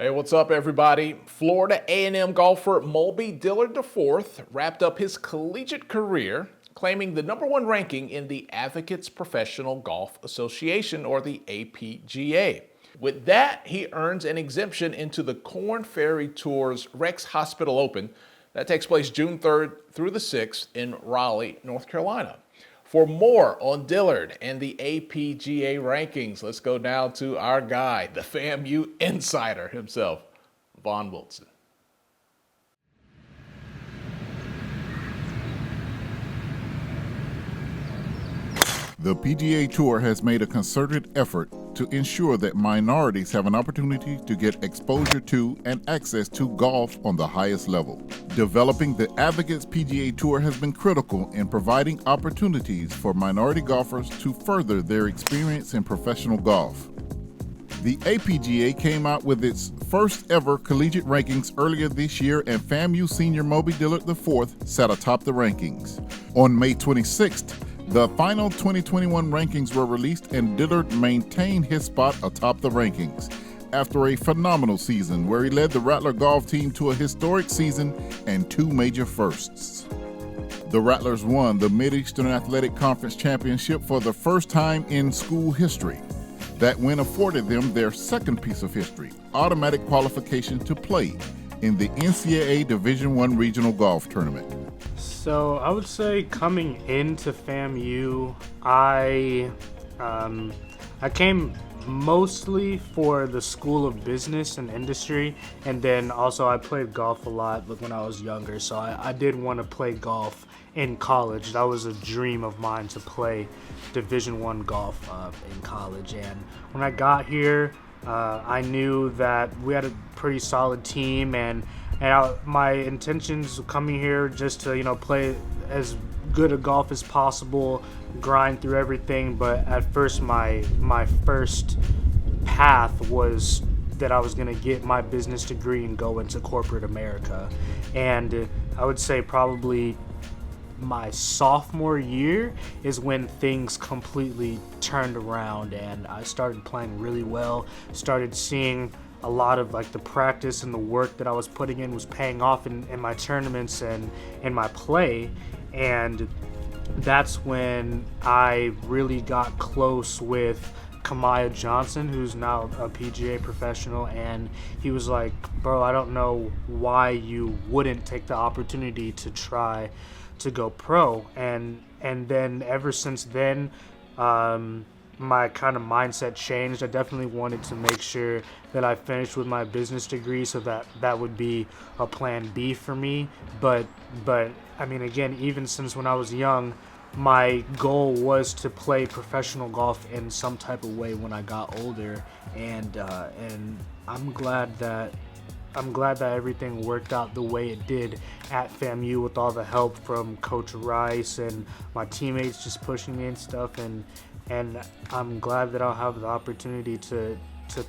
Hey, what's up, everybody? Florida A&M golfer Mulbe Dillard IV wrapped up his collegiate career claiming the #1 ranking in the Advocates Professional Golf Association, or the APGA. With that, he earns an exemption into the Korn Ferry Tour's Rex Hospital Open that takes place June 3rd through the 6th in Raleigh, North Carolina. For more on Dillard and the APGA rankings, let's go down to our guy, the FAMU insider himself, Vaughn Wilson. The PGA Tour has made a concerted effort to ensure that minorities have an opportunity to get exposure to and access to golf on the highest level. Developing the Advocates PGA Tour has been critical in providing opportunities for minority golfers to further their experience in professional golf. The APGA came out with its first ever collegiate rankings earlier this year, and FAMU senior Mulbe Dillard IV sat atop the rankings. On May 26th, the final 2021 rankings were released, and Dillard maintained his spot atop the rankings after a phenomenal season where he led the Rattler golf team to a historic season and 2 major firsts. The Rattlers won the Mid-Eastern Athletic Conference Championship for the first time in school history. That win afforded them their second piece of history, automatic qualification to play in the NCAA Division I Regional Golf Tournament. So I would say coming into FAMU, I came mostly for the School of Business and Industry, and then also I played golf a lot when I was younger, so I did want to play golf in college. That was a dream of mine, to play Division I golf in college. And when I got here, I knew that we had a pretty solid team, and my intentions coming here just to play as good a golf as possible, grind through everything. But at first, my first path was that I was going to get my business degree and go into corporate America. And I would say probably my sophomore year is when things completely turned around, and I started playing really well, started seeing a lot of the practice and the work that I was putting in was paying off in my tournaments and in my play. And that's when I really got close with Kamaya Johnson, who's now a PGA professional, and he was like, bro, I don't know why you wouldn't take the opportunity to try to go pro. And then ever since then, my kind of mindset changed. I definitely wanted to make sure that I finished with my business degree, so that would be a plan B for me. But I mean, again, even since when I was young, my goal was to play professional golf in some type of way when I got older, and I'm glad that everything worked out the way it did at FAMU, with all the help from Coach Rice and my teammates just pushing me and stuff, and I'm glad that I'll have the opportunity to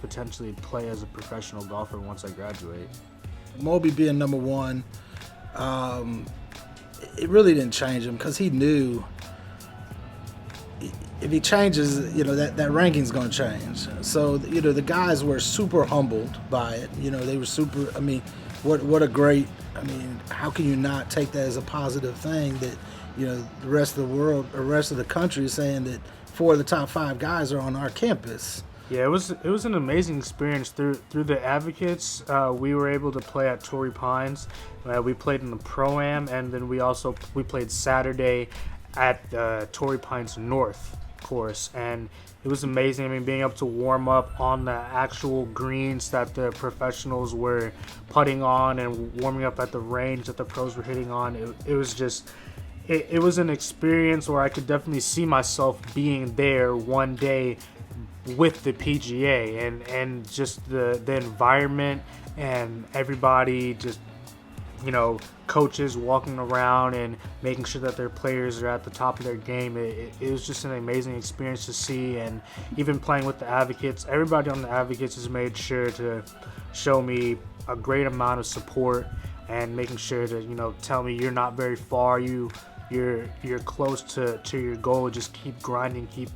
potentially play as a professional golfer once I graduate. Mulbe being #1, it really didn't change him, because he knew if he changes, that ranking's going to change. So, the guys were super humbled by it. They were super, what a great, how can you not take that as a positive thing that, the rest of the world, or rest of the country is saying that 4 of the top 5 guys are on our campus. Yeah, it was an amazing experience. Through the Advocates, we were able to play at Torrey Pines. We played in the Pro-Am, and then we played Saturday at Torrey Pines North course, and it was amazing. Being able to warm up on the actual greens that the professionals were putting on, and warming up at the range that the pros were hitting on, it was just. It was an experience where I could definitely see myself being there one day with the PGA, and just the environment and everybody just, coaches walking around and making sure that their players are at the top of their game. It was just an amazing experience to see. And even playing with the Advocates, everybody on the Advocates has made sure to show me a great amount of support, and making sure to, tell me you're not very far, you're close to your goal, just keep grinding, keep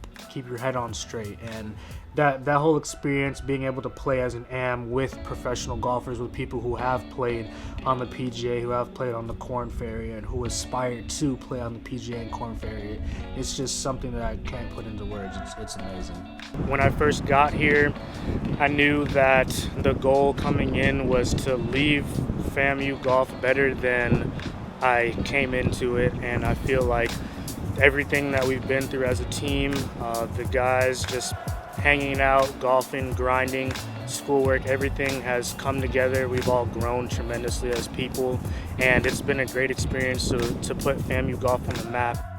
your head on straight. And that whole experience, being able to play as an AM with professional golfers, with people who have played on the PGA, who have played on the Korn Ferry, and who aspire to play on the PGA and Korn Ferry, it's just something that I can't put into words. It's amazing. When I first got here, I knew that the goal coming in was to leave FAMU golf better than I came into it, and I feel like everything that we've been through as a team, the guys just hanging out, golfing, grinding, schoolwork, everything has come together. We've all grown tremendously as people, and it's been a great experience to put FAMU golf on the map.